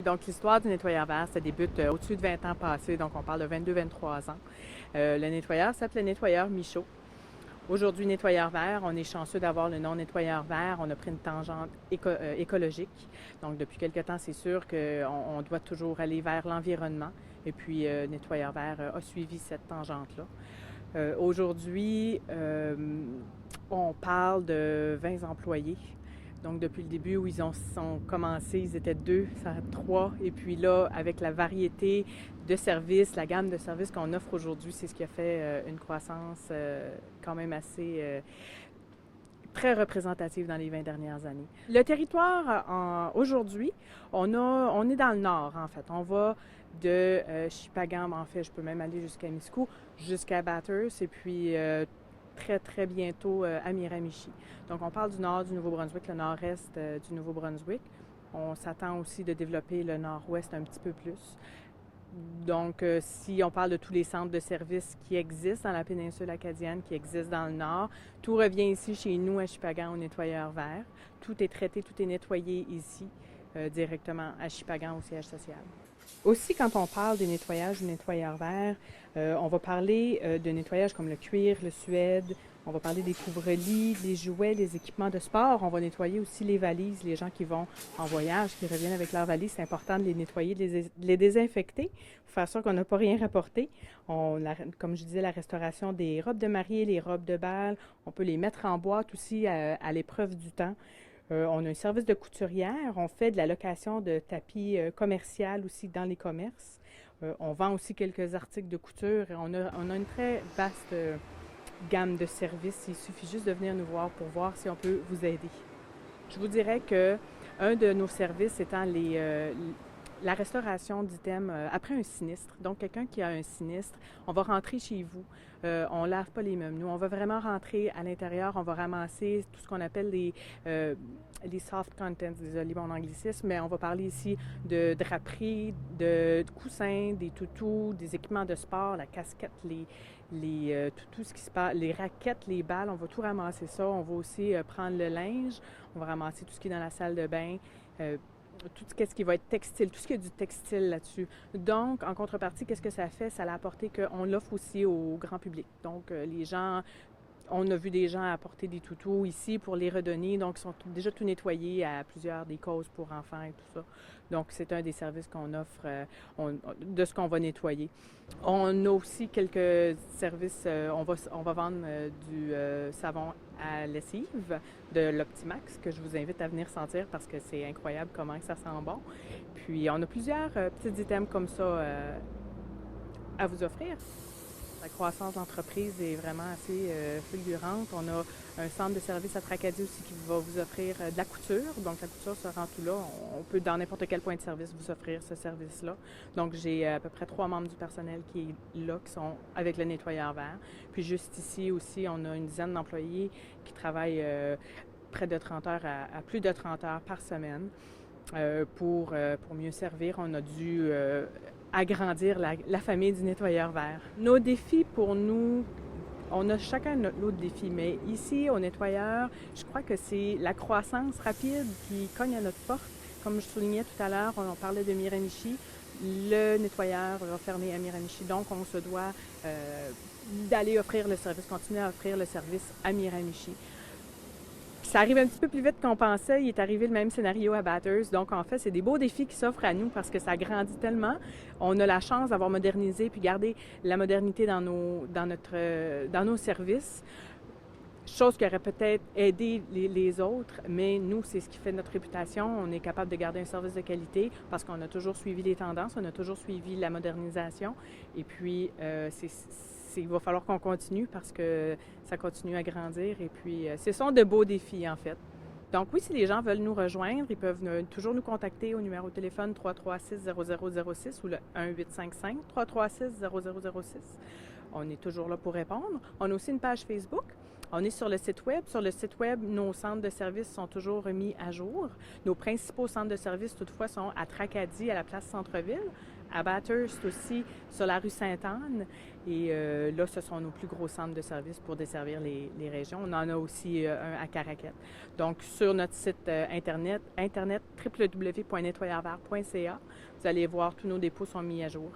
Donc, l'histoire du nettoyeur vert, ça débute au-dessus de 20 ans passés, donc on parle de 22-23 ans. Le nettoyeur s'appelle le nettoyeur Michaud. Aujourd'hui, nettoyeur vert, on est chanceux d'avoir le nom nettoyeur vert. On a pris une tangente écologique. Donc, depuis quelque temps, c'est sûr qu'on doit toujours aller vers l'environnement. Et puis, nettoyeur vert a suivi cette tangente-là. Aujourd'hui, on parle de 20 employés. Donc, depuis le début où ils ont commencé, ils étaient 2, ça 3. Et puis là, avec la variété de services, la gamme de services qu'on offre aujourd'hui, c'est ce qui a fait une croissance quand même assez très représentative dans les 20 dernières années. Le territoire, aujourd'hui, on est dans le nord, en fait. On va de Shippagan, en fait, je peux même aller jusqu'à Miscou, jusqu'à Bathurst, et puis très, très bientôt à Miramichi. Donc, on parle du nord du Nouveau-Brunswick, le nord-est du Nouveau-Brunswick. On s'attend aussi de développer le nord-ouest un petit peu plus. Donc, si on parle de tous les centres de services qui existent dans la péninsule acadienne, qui existent dans le nord, tout revient ici chez nous à Shippagan au nettoyeur vert. Tout est traité, tout est nettoyé ici, directement à Shippagan au siège social. Aussi, quand on parle des nettoyages du nettoyeur vert, on va parler de nettoyages comme le cuir, le suède, on va parler des couvre-lits, des jouets, des équipements de sport. On va nettoyer aussi les valises, les gens qui vont en voyage, qui reviennent avec leurs valises. C'est important de les nettoyer, de les désinfecter pour faire sûr qu'on n'a pas rien rapporté. Comme je disais, la restauration des robes de mariée, les robes de bal, on peut les mettre en boîte aussi à l'épreuve du temps. On a un service de couturière, on fait de la location de tapis commercial aussi dans les commerces. On vend aussi quelques articles de couture et on a une très vaste gamme de services. Il suffit juste de venir nous voir pour voir si on peut vous aider. Je vous dirais que un de nos services étant la restauration d'items après un sinistre. Donc, quelqu'un qui a un sinistre, on va rentrer chez vous. On ne lave pas les meubles. Nous, on va vraiment rentrer à l'intérieur. On va ramasser tout ce qu'on appelle les soft contents, désolé mon anglicisme, mais on va parler ici de draperies, de coussins, des toutous, des équipements de sport, la casquette, tout ce qui se passe, les raquettes, les balles, on va tout ramasser ça. On va aussi prendre le linge, on va ramasser tout ce qui est dans la salle de bain, tout ce qui va être textile, tout ce qui est du textile là-dessus. Donc, en contrepartie, qu'est-ce que ça fait? Ça a apporté qu'on l'offre aussi au grand public. Donc, les gens, on a vu des gens apporter des toutous ici pour les redonner. Donc, ils sont déjà tout nettoyés à plusieurs des causes pour enfants et tout ça. Donc, c'est un des services qu'on offre de ce qu'on va nettoyer. On a aussi quelques services. On va vendre du savon à lessive de l'Optimax que je vous invite à venir sentir parce que c'est incroyable comment ça sent bon. Puis, on a plusieurs petits items comme ça à vous offrir. La croissance d'entreprise est vraiment assez fulgurante. On a un centre de service à Tracadie aussi qui va vous offrir de la couture. Donc, la couture se rend tout là. On peut, dans n'importe quel point de service, vous offrir ce service-là. Donc, j'ai à peu près 3 membres du personnel qui est là, qui sont avec le nettoyeur vert. Puis, juste ici aussi, on a une dizaine d'employés qui travaillent près de 30 heures à plus de 30 heures par semaine. Pour mieux servir, on a dû agrandir la famille du nettoyeur vert. Nos défis pour nous, on a chacun notre lot de défis, mais ici, au nettoyeur, je crois que c'est la croissance rapide qui cogne à notre porte. Comme je soulignais tout à l'heure, on parlait de Miramichi. Le nettoyeur va fermer à Miramichi, donc on se doit d'aller offrir le service, continuer à offrir le service à Miramichi. Ça arrive un petit peu plus vite qu'on pensait. Il est arrivé le même scénario à Bathurst. Donc, en fait, c'est des beaux défis qui s'offrent à nous parce que ça grandit tellement. On a la chance d'avoir modernisé puis gardé la modernité dans nos services. Chose qui aurait peut-être aidé les autres, mais nous, c'est ce qui fait notre réputation. On est capable de garder un service de qualité parce qu'on a toujours suivi les tendances, on a toujours suivi la modernisation. Et puis, il va falloir qu'on continue parce que ça continue à grandir. Et puis, ce sont de beaux défis, en fait. Donc oui, si les gens veulent nous rejoindre, ils peuvent toujours nous contacter au numéro de téléphone 336-0006 ou le 1-855-336-0006. On est toujours là pour répondre. On a aussi une page Facebook. On est sur le site web. Sur le site web, nos centres de services sont toujours mis à jour. Nos principaux centres de services, toutefois, sont à Tracadie, à la place Centre-Ville, à Bathurst aussi, sur la rue Sainte-Anne. Et là, ce sont nos plus gros centres de services pour desservir les régions. On en a aussi un à Caraquette. Donc, sur notre site internet www.nettoyeurvert.ca, vous allez voir, tous nos dépôts sont mis à jour.